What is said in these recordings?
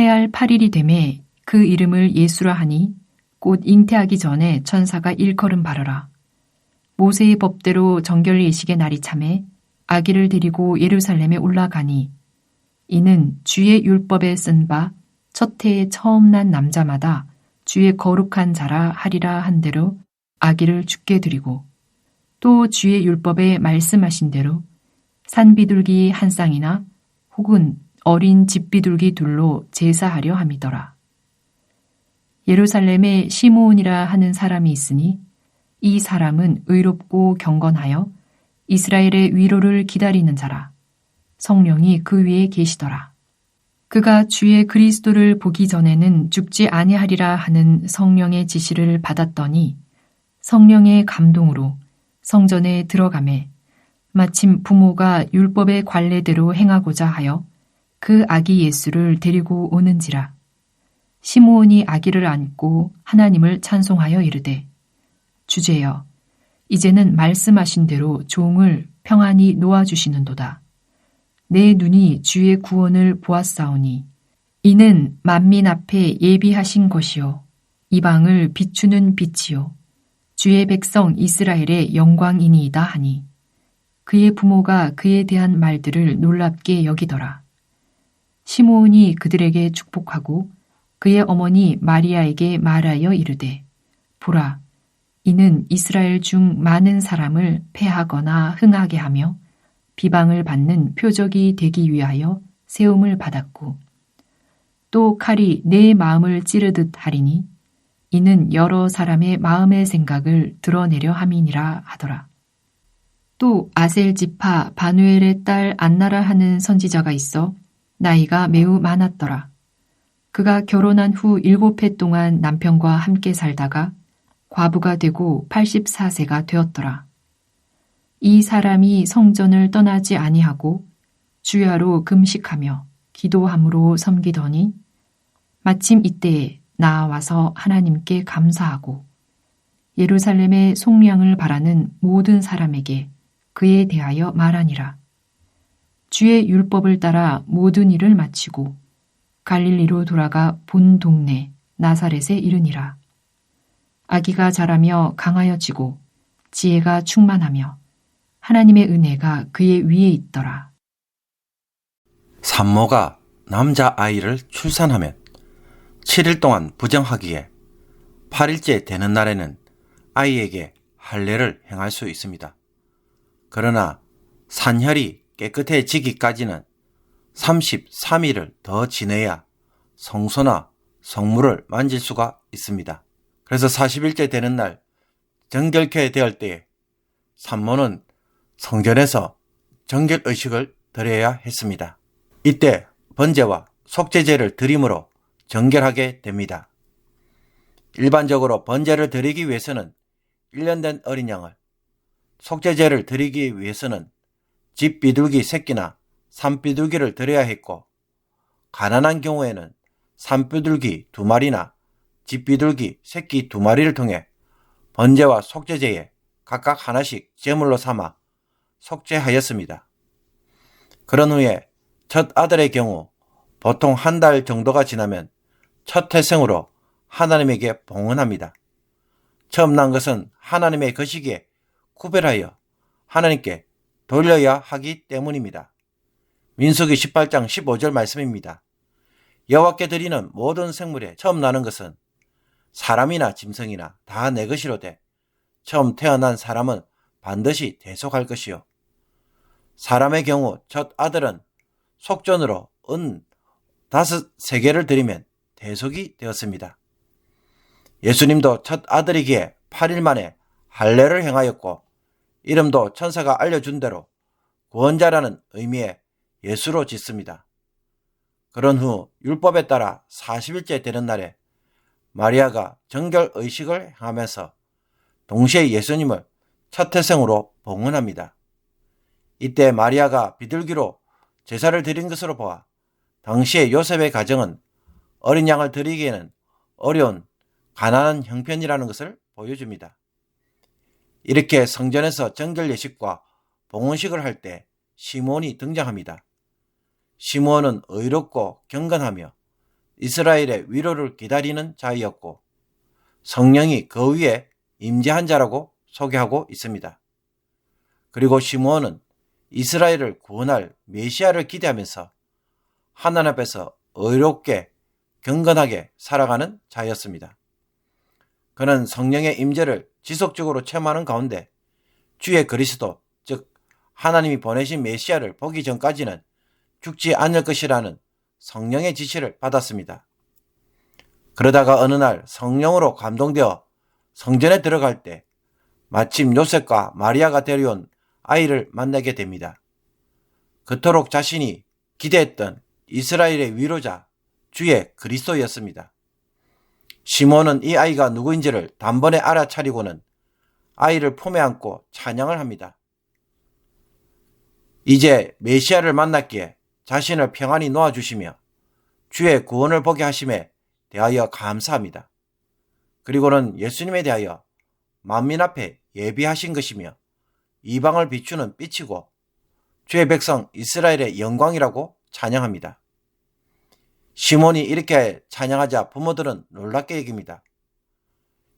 잉태할 8일이 되매 그 이름을 예수라 하니 곧 잉태하기 전에 천사가 일컬음 바르라. 모세의 법대로 정결 예식의 날이 차매 아기를 데리고 예루살렘에 올라가니 이는 주의 율법에 쓴 바 첫 해에 처음 난 남자마다 주의 거룩한 자라 하리라 한 대로 아기를 죽게 드리고 또 주의 율법에 말씀하신 대로 산비둘기 한 쌍이나 혹은 어린 집비둘기 둘로 제사하려 함이더라. 예루살렘에 시므온이라 하는 사람이 있으니 이 사람은 의롭고 경건하여 이스라엘의 위로를 기다리는 자라. 성령이 그 위에 계시더라. 그가 주의 그리스도를 보기 전에는 죽지 아니하리라 하는 성령의 지시를 받았더니 성령의 감동으로 성전에 들어가매 마침 부모가 율법의 관례대로 행하고자 하여 그 아기 예수를 데리고 오는지라. 시므온이 아기를 안고 하나님을 찬송하여 이르되 주제여 이제는 말씀하신 대로 종을 평안히 놓아주시는도다. 내 눈이 주의 구원을 보았사오니 이는 만민 앞에 예비하신 것이요 이방을 비추는 빛이요 주의 백성 이스라엘의 영광이니이다 하니 그의 부모가 그에 대한 말들을 놀랍게 여기더라. 시므온이 그들에게 축복하고 그의 어머니 마리아에게 말하여 이르되 보라 이는 이스라엘 중 많은 사람을 패하거나 흥하게 하며 비방을 받는 표적이 되기 위하여 세움을 받았고 또 칼이 내 마음을 찌르듯 하리니 이는 여러 사람의 마음의 생각을 드러내려 함이니라 하더라. 또 아셀 지파 바누엘의 딸 안나라 하는 선지자가 있어 나이가 매우 많았더라. 그가 결혼한 후 7해 동안 남편과 함께 살다가 과부가 되고 84세가 되었더라. 이 사람이 성전을 떠나지 아니하고 주야로 금식하며 기도함으로 섬기더니 마침 이때에 나와서 하나님께 감사하고 예루살렘의 속량을 바라는 모든 사람에게 그에 대하여 말하니라. 주의 율법을 따라 모든 일을 마치고 갈릴리로 돌아가 본 동네 나사렛에 이르니라. 아기가 자라며 강하여지고 지혜가 충만하며 하나님의 은혜가 그의 위에 있더라. 산모가 남자아이를 출산하면 7일 동안 부정하기에 8일째 되는 날에는 아이에게 할례를 행할 수 있습니다. 그러나 산혈이 깨끗해지기까지는 33일을 더 지내야 성소나 성물을 만질 수가 있습니다. 그래서 40일째 되는 날 정결케 되을 때에 산모는 성전에서 정결의식을 드려야 했습니다. 이때 번제와 속죄제를 드림으로 정결하게 됩니다. 일반적으로 번제를 드리기 위해서는 1년 된 어린 양을, 속죄제를 드리기 위해서는 집비둘기 새끼나 산비둘기를 드려야 했고 가난한 경우에는 산비둘기 2마리나 집비둘기 새끼 2마리를 통해 번제와 속죄제에 각각 하나씩 제물로 삼아 속죄하였습니다. 그런 후에 첫 아들의 경우 보통 한 달 정도가 지나면 첫 태생으로 하나님에게 봉헌합니다. 처음 난 것은 하나님의 것이기에 구별하여 하나님께 돌려야 하기 때문입니다. 민수기 18장 15절 말씀입니다. 여호와께 드리는 모든 생물에 처음 나는 것은 사람이나 짐승이나 다 내 것이로되 처음 태어난 사람은 반드시 대속할 것이요 사람의 경우 첫 아들은 속전으로 은 53개를 드리면 대속이 되었습니다. 예수님도 첫 아들이기에 8일 만에 할례를 행하였고 이름도 천사가 알려준 대로 구원자라는 의미의 예수로 짓습니다. 그런 후 율법에 따라 40일째 되는 날에 마리아가 정결의식을 행하면서 동시에 예수님을 첫 태생으로 봉헌합니다. 이때 마리아가 비둘기로 제사를 드린 것으로 보아 당시의 요셉의 가정은 어린 양을 드리기에는 어려운 가난한 형편이라는 것을 보여줍니다. 이렇게 성전에서 정결 예식과 봉헌식을 할 때 시므온이 등장합니다. 시므온은 의롭고 경건하며 이스라엘의 위로를 기다리는 자이었고 성령이 그 위에 임재한 자라고 소개하고 있습니다. 그리고 시므온은 이스라엘을 구원할 메시아를 기대하면서 하나님 앞에서 의롭게 경건하게 살아가는 자였습니다. 그는 성령의 임재를 지속적으로 체험하는 가운데 주의 그리스도, 즉 하나님이 보내신 메시아를 보기 전까지는 죽지 않을 것이라는 성령의 지시를 받았습니다. 그러다가 어느 날 성령으로 감동되어 성전에 들어갈 때 마침 요셉과 마리아가 데려온 아이를 만나게 됩니다. 그토록 자신이 기대했던 이스라엘의 위로자 주의 그리스도였습니다. 시몬은 이 아이가 누구인지를 단번에 알아차리고는 아이를 품에 안고 찬양을 합니다. 이제 메시아를 만났기에 자신을 평안히 놓아주시며 주의 구원을 보게 하심에 대하여 감사합니다. 그리고는 예수님에 대하여 만민 앞에 예비하신 것이며 이방을 비추는 빛이고 주의 백성 이스라엘의 영광이라고 찬양합니다. 시몬이 이렇게 찬양하자 부모들은 놀랍게 여깁니다.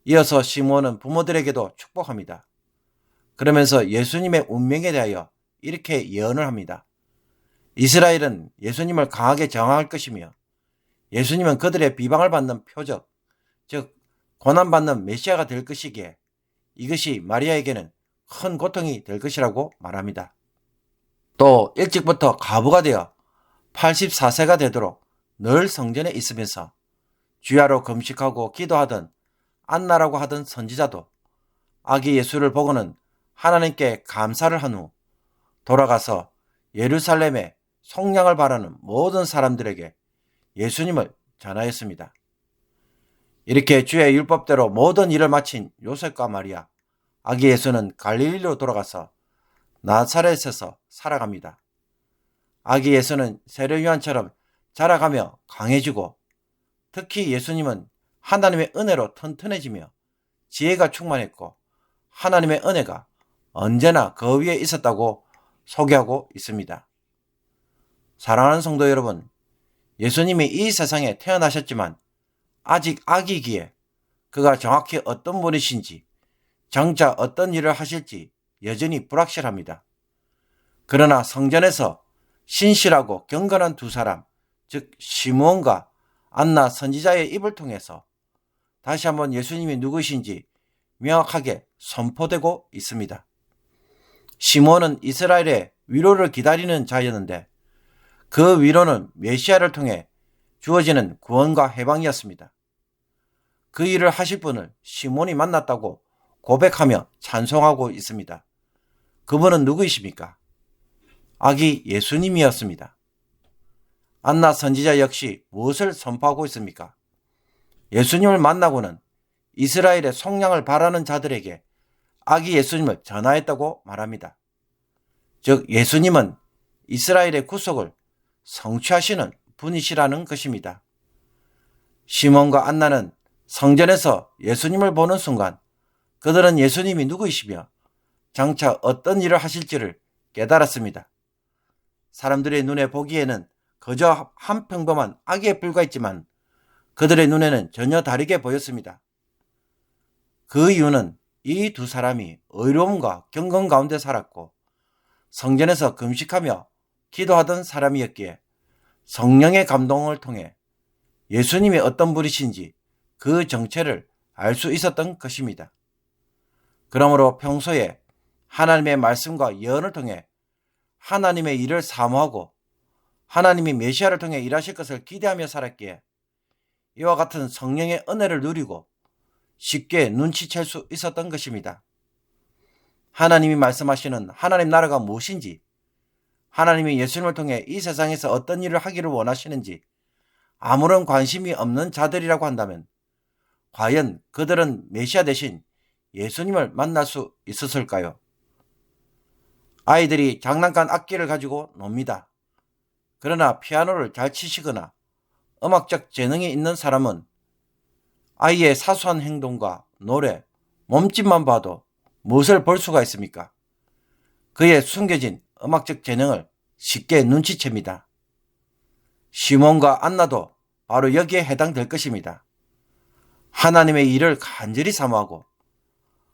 이어서 시몬은 부모들에게도 축복합니다. 그러면서 예수님의 운명에 대하여 이렇게 예언을 합니다. 이스라엘은 예수님을 강하게 저항할 것이며 예수님은 그들의 비방을 받는 표적, 즉 고난받는 메시아가 될 것이기에 이것이 마리아에게는 큰 고통이 될 것이라고 말합니다. 또 일찍부터 과부가 되어 84세가 되도록 늘 성전에 있으면서 주야로 금식하고 기도하던 안나라고 하던 선지자도 아기 예수를 보고는 하나님께 감사를 한 후 돌아가서 예루살렘에 속량을 바라는 모든 사람들에게 예수님을 전하였습니다. 이렇게 주의 율법대로 모든 일을 마친 요셉과 마리아, 아기 예수는 갈릴리로 돌아가서 나사렛에서 살아갑니다. 아기 예수는 세례요한처럼 자라가며 강해지고 특히 예수님은 하나님의 은혜로 튼튼해지며 지혜가 충만했고 하나님의 은혜가 언제나 그 위에 있었다고 소개하고 있습니다. 사랑하는 성도 여러분, 예수님이 이 세상에 태어나셨지만 아직 아기기에 그가 정확히 어떤 분이신지 장차 어떤 일을 하실지 여전히 불확실합니다. 그러나 성전에서 신실하고 경건한 두 사람, 즉 시므온과 안나 선지자의 입을 통해서 다시 한번 예수님이 누구신지 명확하게 선포되고 있습니다. 시므온은 이스라엘의 위로를 기다리는 자였는데 그 위로는 메시아를 통해 주어지는 구원과 해방이었습니다. 그 일을 하실 분을 시몬이 만났다고 고백하며 찬송하고 있습니다. 그분은 누구이십니까? 아기 예수님이었습니다. 안나 선지자 역시 무엇을 선포하고 있습니까? 예수님을 만나고는 이스라엘의 속량을 바라는 자들에게 아기 예수님을 전하였다고 말합니다. 즉 예수님은 이스라엘의 구속을 성취하시는 분이시라는 것입니다. 시몬과 안나는 성전에서 예수님을 보는 순간 그들은 예수님이 누구이시며 장차 어떤 일을 하실지를 깨달았습니다. 사람들의 눈에 보기에는 그저 한 평범한 아기에 불과했지만 그들의 눈에는 전혀 다르게 보였습니다. 그 이유는 이 두 사람이 의로움과 경건 가운데 살았고 성전에서 금식하며 기도하던 사람이었기에 성령의 감동을 통해 예수님이 어떤 분이신지 그 정체를 알 수 있었던 것입니다. 그러므로 평소에 하나님의 말씀과 예언을 통해 하나님의 일을 사모하고 하나님이 메시아를 통해 일하실 것을 기대하며 살았기에 이와 같은 성령의 은혜를 누리고 쉽게 눈치챌 수 있었던 것입니다. 하나님이 말씀하시는 하나님 나라가 무엇인지, 하나님이 예수님을 통해 이 세상에서 어떤 일을 하기를 원하시는지 아무런 관심이 없는 자들이라고 한다면 과연 그들은 메시아 대신 예수님을 만날 수 있었을까요? 아이들이 장난감 악기를 가지고 놉니다. 그러나 피아노를 잘 치시거나 음악적 재능이 있는 사람은 아이의 사소한 행동과 노래, 몸짓만 봐도 무엇을 볼 수가 있습니까? 그의 숨겨진 음악적 재능을 쉽게 눈치챕니다. 시몬과 안나도 바로 여기에 해당될 것입니다. 하나님의 일을 간절히 사모하고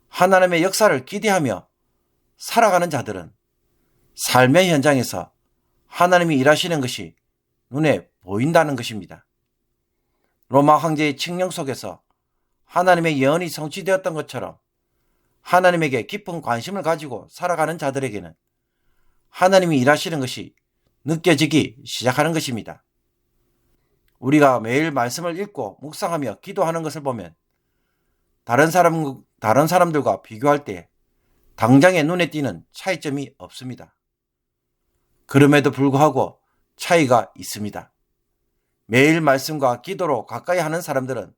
하나님의 역사를 기대하며 살아가는 자들은 삶의 현장에서 하나님이 일하시는 것이 눈에 보인다는 것입니다. 로마 황제의 칙령 속에서 하나님의 예언이 성취되었던 것처럼 하나님에게 깊은 관심을 가지고 살아가는 자들에게는 하나님이 일하시는 것이 느껴지기 시작하는 것입니다. 우리가 매일 말씀을 읽고 묵상하며 기도하는 것을 보면 다른 사람들과 비교할 때 당장에 눈에 띄는 차이점이 없습니다. 그럼에도 불구하고 차이가 있습니다. 매일 말씀과 기도로 가까이 하는 사람들은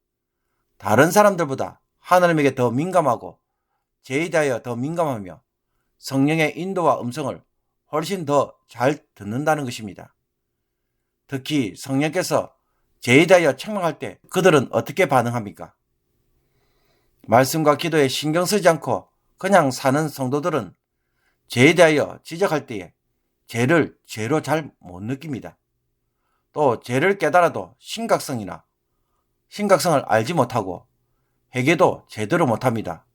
다른 사람들보다 하나님에게 더 민감하고 죄에 대하여 더 민감하며 성령의 인도와 음성을 훨씬 더 잘 듣는다는 것입니다. 특히 성령께서 죄에 대하여 책망할 때 그들은 어떻게 반응합니까? 말씀과 기도에 신경 쓰지 않고 그냥 사는 성도들은 죄에 대하여 지적할 때에 죄를 죄로 잘 못 느낍니다. 또 죄를 깨달아도 심각성을 알지 못하고 회개도 제대로 못합니다.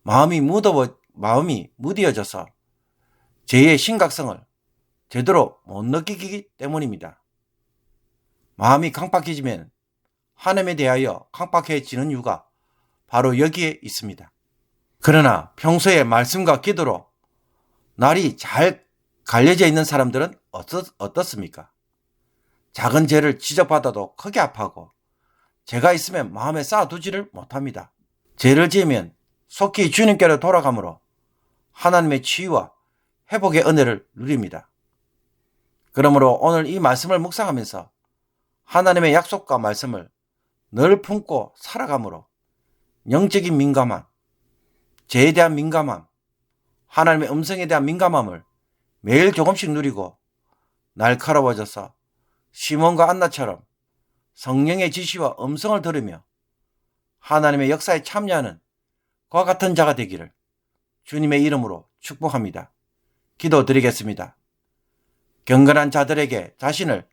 마음이 무뎌져서 죄의 심각성을 제대로 못 느끼기 때문입니다. 마음이 강팍해지면 하나님에 대하여 강팍해지는 이유가 바로 여기에 있습니다. 그러나 평소에 말씀과 기도로 날이 잘 갈려져 있는 사람들은 어떻습니까? 작은 죄를 지적받아도 크게 아파하고 죄가 있으면 마음에 쌓아두지를 못합니다. 죄를 지으면 속히 주님께로 돌아가므로 하나님의 치유와 회복의 은혜를 누립니다. 그러므로 오늘 이 말씀을 묵상하면서 하나님의 약속과 말씀을 늘 품고 살아가므로 영적인 민감함, 죄에 대한 민감함, 하나님의 음성에 대한 민감함을 매일 조금씩 누리고 날카로워져서 시몬과 안나처럼 성령의 지시와 음성을 들으며 하나님의 역사에 참여하는 그와 같은 자가 되기를 주님의 이름으로 축복합니다. 기도드리겠습니다. 경건한 자들에게 자신을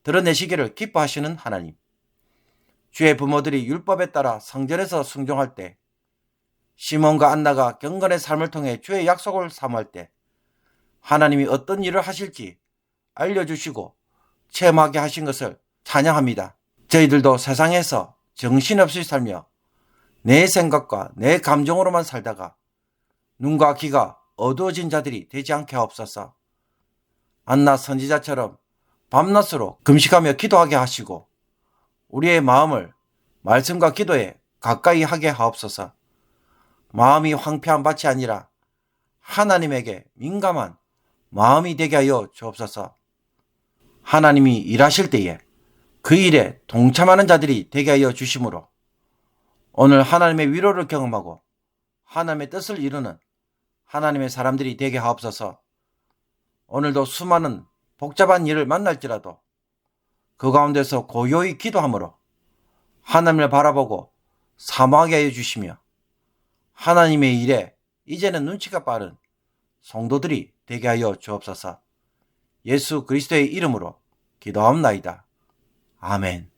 드러내시기를 기뻐하시는 하나님, 주의 부모들이 율법에 따라 성전에서 순종할 때, 시몬과 안나가 경건의 삶을 통해 주의 약속을 사모할 때 하나님이 어떤 일을 하실지 알려주시고 체험하게 하신 것을 찬양합니다. 저희들도 세상에서 정신없이 살며 내 생각과 내 감정으로만 살다가 눈과 귀가 어두워진 자들이 되지 않게 하옵소서. 안나 선지자처럼 밤낮으로 금식하며 기도하게 하시고 우리의 마음을 말씀과 기도에 가까이 하게 하옵소서. 마음이 황폐한 밭이 아니라 하나님에게 민감한 마음이 되게 하여 주옵소서. 하나님이 일하실 때에 그 일에 동참하는 자들이 되게 하여 주심으로 오늘 하나님의 위로를 경험하고 하나님의 뜻을 이루는 하나님의 사람들이 되게 하옵소서. 오늘도 수많은 복잡한 일을 만날지라도 그 가운데서 고요히 기도함으로 하나님을 바라보고 사모하게 하여 주시며 하나님의 일에 이제는 눈치가 빠른 성도들이 되게 하여 주옵소서. 예수 그리스도의 이름으로 기도하옵나이다. 아멘.